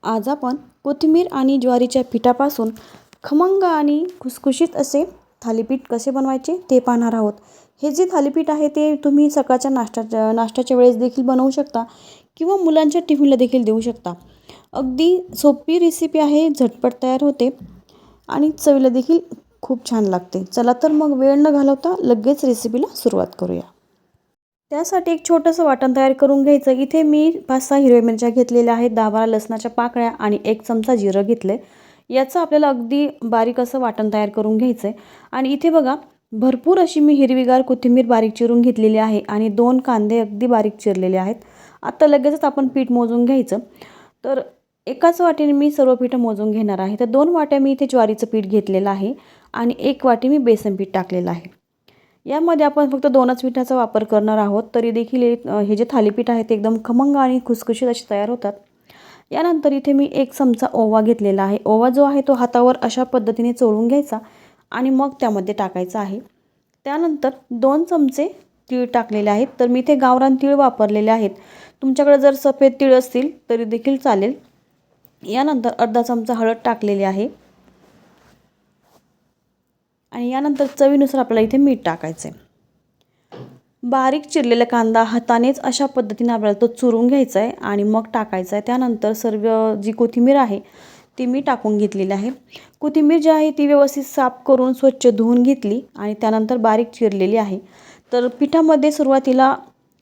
आज आपण कोथिंबीर आणि ज्वारीच्या पिठापासून खमंग आणि खुसखुशीत असे थालीपीठ कसे बनवायचे ते पाहणार आहोत। हे जे थालीपीठ आहे ते तुम्ही सकाळच्या नाश्त्याच्या वेळेस देखील बनवू शकता किंवा मुलांच्या टिफिनला देखील देऊ शकता। अगदी सोपी रेसिपी आहे, झटपट तयार होते आणि चवीला देखील खूप छान लागते। चला तर मग वेळ न घालवता लगेच रेसिपीला सुरुवात करूया। त्यासाठी एक छोटंसं वाटण तयार करून घ्यायचं। इथे मी 5-6 हिरव्या मिरच्या घेतलेल्या आहेत, 10-12 लसणाच्या पाकळ्या आणि 1 चमचा जिरं घेतले। याचं आपल्याला अगदी बारीक असं वाटण तयार करून घ्यायचं आहे। आणि इथे बघा भरपूर अशी मी हिरवीगार कोथिंबीर बारीक चिरून घेतलेली आहे आणि 2 कांदे अगदी बारीक चिरलेले आहेत। आता लगेचच आपण पीठ मोजून घ्यायचं। तर एकाच वाटीने मी सर्व पीठ मोजून घेणार आहे। तर 2 वाट्या मी इथे ज्वारीचं पीठ घेतलेलं आहे आणि 1 वाटी मी बेसन पीठ टाकलेलं आहे। यामध्ये आपण फक्त 2च पिठाचा वापर करणार आहोत, तरी देखील हे जे थालीपीठ आहे ते एकदम खमंग आणि खुसखुशीत असे तयार होतात। यानंतर इथे मी 1 चमचा ओवा घेतलेला आहे। ओवा जो आहे तो हातावर अशा पद्धतीने चोळून घ्यायचा आणि मग त्यामध्ये टाकायचा आहे। त्यानंतर 2 चमचे तीळ टाकलेले आहेत। तर मी इथे गावरान तीळ वापरलेले आहेत, तुमच्याकडे जर सफेद तीळ असतील तरी देखील चालेल। यानंतर अर्धा चमचा हळद टाकलेली आहे आणि यानंतर चवीनुसार आपल्याला इथे मीठ टाकायचं आहे। बारीक चिरलेला कांदा हातानेच अशा पद्धतीने आपल्याला तो चुरून घ्यायचा आहे आणि मग टाकायचा आहे। त्यानंतर सर्व जी कोथिंबीर आहे ती मी टाकून घेतलेली आहे। कोथिंबीर जी आहे ती व्यवस्थित साफ करून स्वच्छ धुवून घेतली आणि त्यानंतर बारीक चिरलेली आहे। तर पिठामध्ये सुरुवातीला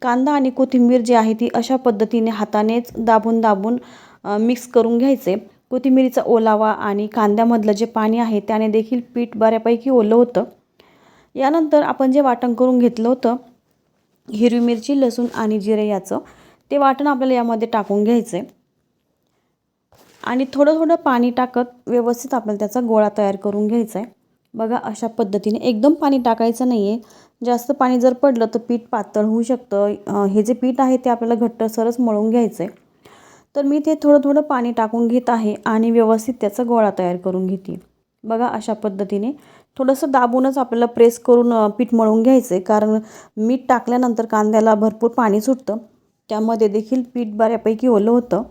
कांदा आणि कोथिंबीर जी आहे ती अशा पद्धतीने हातानेच दाबून मिक्स करून घ्यायचे। कोथिंबीरीचा ओलावा आणि कांद्यामधलं जे पाणी आहे त्याने देखील पीठ बऱ्यापैकी ओलं होतं। यानंतर आपण जे वाटण करून घेतलं होतं हिरवी मिरची, लसूण आणि जिरे याचं, ते वाटण आपल्याला यामध्ये टाकून घ्यायचं आहे आणि थोडं पाणी टाकत व्यवस्थित आपल्याला त्याचा गोळा तयार करून घ्यायचा आहे। बघा अशा पद्धतीने एकदम पाणी टाकायचं नाही आहे, जास्त पाणी जर पडलं तर पीठ पातळ होऊ शकतं। हे जे पीठ आहे ते आपल्याला घट्टसरच मळून घ्यायचं आहे। तर मी ते थोडं पाणी टाकून घेत आहे आणि व्यवस्थित त्याचा गोळा तयार करून घेते। बघा अशा पद्धतीने थोडंसं दाबूनच आपल्याला प्रेस करून पीठ मळून घ्यायचं आहे, कारण मीठ टाकल्यानंतर कांद्याला भरपूर पाणी सुटतं, त्यामध्ये देखील पीठ बऱ्यापैकी ओलं होतं।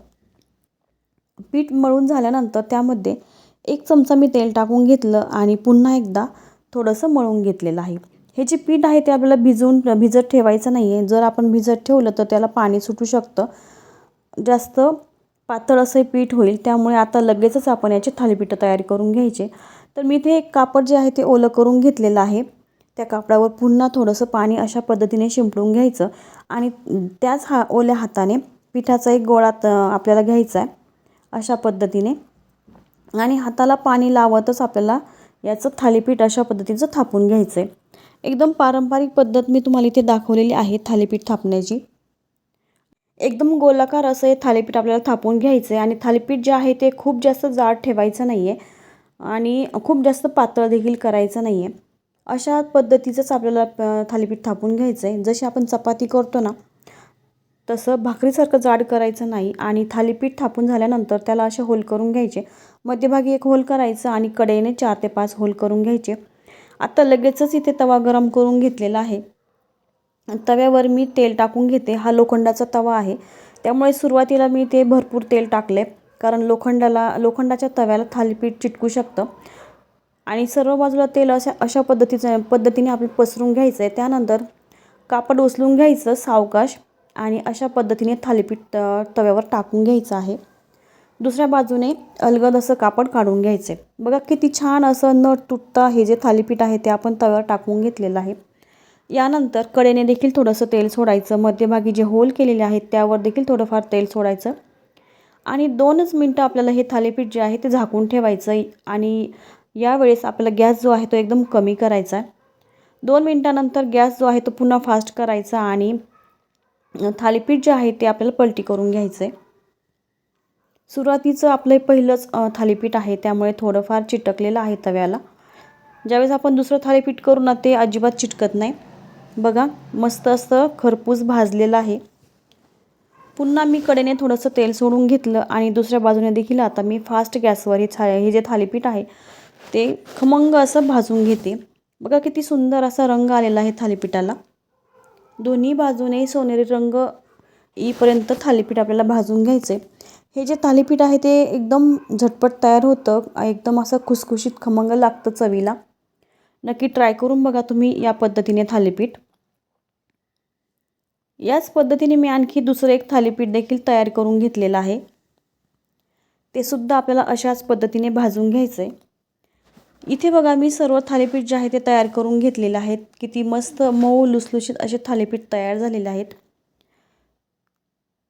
पीठ मळून झाल्यानंतर त्यामध्ये 1 चमचा मी तेल टाकून घेतलं आणि पुन्हा एकदा थोडंसं मळून घेतलेलं आहे। हे जे पीठ आहे ते आपल्याला भिजत ठेवायचं नाही आहे, जर आपण भिजत ठेवलं तर त्याला पाणी सुटू शकतं, जास्त पातळ असं पीठ होईल। त्यामुळे आता लगेचच आपण याचे थालीपीठ तयार करून घ्यायचे। तर मी इथे एक कापड जे आहे ते ओलं करून घेतलेलं आहे, त्या कापडावर पुन्हा थोडंसं पाणी अशा पद्धतीने शिंपडून घ्यायचं आणि त्याच ओल्या हाताने पिठाचा एक गोळा आपल्याला घ्यायचा आहे अशा पद्धतीने आणि हाताला पाणी लावतच आपल्याला याचं थालीपीठ अशा पद्धतीचं थापून घ्यायचं आहे। एकदम पारंपरिक पद्धत मी तुम्हाला इथे दाखवलेली आहे थालीपीठ थापण्याची। एकदम गोलाकार असं हे थालीपीठ आपल्याला थापून घ्यायचं आहे आणि थालीपीठ जे आहे ते खूप जास्त जाड ठेवायचं नाही आहे आणि खूप जास्त पातळ देखील करायचं नाही आहे। अशा पद्धतीचंच आपल्याला थालीपीठ थापून घ्यायचं आहे। जशी आपण चपाती करतो ना तसं भाकरीसारखं जाड करायचं नाही आणि थालीपीठ थापून झाल्यानंतर त्याला असे होल करून घ्यायचे। मध्यभागी 1 होल करायचं आणि कडेने 4 ते 5 होल करून घ्यायचे। आता लगेचच इथे तवा गरम करून घेतलेला आहे। तव्यावर मी तेल टाकून घेते। हा लोखंडाचा तवा आहे, त्यामुळे सुरुवातीला मी ते भरपूर तेल टाकले, कारण लोखंडाच्या तव्याला थालीपीठ चिटकू शकतं आणि सर्व बाजूला तेल अशा पद्धतीने आपण पसरून घ्यायचं आहे। त्यानंतर कापड उचलून घ्यायचं सावकाश आणि अशा पद्धतीने थालीपीठ तव्यावर टाकून घ्यायचं आहे। दुसऱ्या बाजूने अलगद असं कापड काढून घ्यायचं आहे। बघा किती छान असं न तुटता हे जे थालीपीठ आहे ते आपण तव्यावर टाकून घेतलेलं आहे। यानंतर कडेने देखील थोडंसं तेल सोडायचं, मध्यभागी जे होल केलेले आहेत त्यावर देखील थोडंफार तेल सोडायचं आणि 2च मिनटं आपल्याला हे थालीपीठ जे आहे ते झाकून ठेवायचं आणि यावेळेस आपल्याला गॅस जो आहे तो एकदम कमी करायचा आहे। 2 मिनटानंतर गॅस जो आहे तो पुन्हा फास्ट करायचा आणि थालीपीठ जे आहे ते आपल्याला पलटी करून घ्यायचं आहे। सुरुवातीचं आपलं पहिलंच थालीपीठ आहे, त्यामुळे थोडंफार चिटकलेलं आहे तव्याला। ज्यावेळेस आपण दुसरं थालीपीठ करू ना ते अजिबात चिटकत नाही। बघा मस्त असं खरपूस भाजलेलं आहे। पुन्हा मी कडेने थोडंसं तेल सोडून घेतलं आणि दुसऱ्या बाजूने देखील आता मी फास्ट गॅसवर हे जे थालीपीठ आहे ते खमंग असं भाजून घेते। बघा किती सुंदर असा रंग आलेला आहे थालीपीठाला। दोन्ही बाजूने सोनेरी रंग येईपर्यंत थालीपीठ आपल्याला भाजून घ्यायचे। हे जे थालीपीठ आहे ते एकदम झटपट तयार होतं, एकदम असं खुसखुशीत खमंग लागतं चवीला. नक्की ट्राय करून बघा तुम्ही या पद्धतीने थालीपीठ. याच पद्धतीने मी आणखी दुसरं एक थालीपीठ देखील तयार करून घेतलेलं आहे. ते सुद्धा आपल्याला अशाच पद्धतीने भाजून घ्यायचं आहे. इथे बघा मी सर्व थालीपीठ जे आहे ते तयार करून घेतलेले आहेत. किती मस्त मऊ लुसलुशीत असे थालीपीठ तयार झालेले आहेत.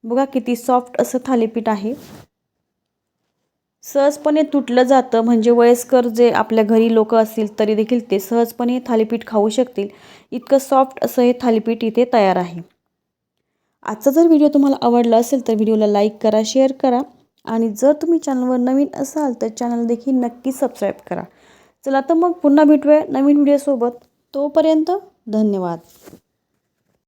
बघा किती सॉफ्ट असं थालीपीठ आहे. सहजपणे तुटलं जातं, म्हणजे वयस्कर जे आपल्या घरी लोक असतील तरी देखील ते सहजपणे थालीपीठ खाऊ शकतील, इतकं सॉफ्ट असं हे थालीपीठ इथे तयार आहे. आजचा जर व्हिडिओ तुम्हाला आवडला असेल तर व्हिडिओला लाईक करा, शेअर करा आणि जर तुम्ही चॅनलवर नवीन असाल तर चॅनल देखील नक्की सबस्क्राईब करा. चला तर मग पुन्हा भेटूया नवीन व्हिडिओसोबत. तोपर्यंत धन्यवाद.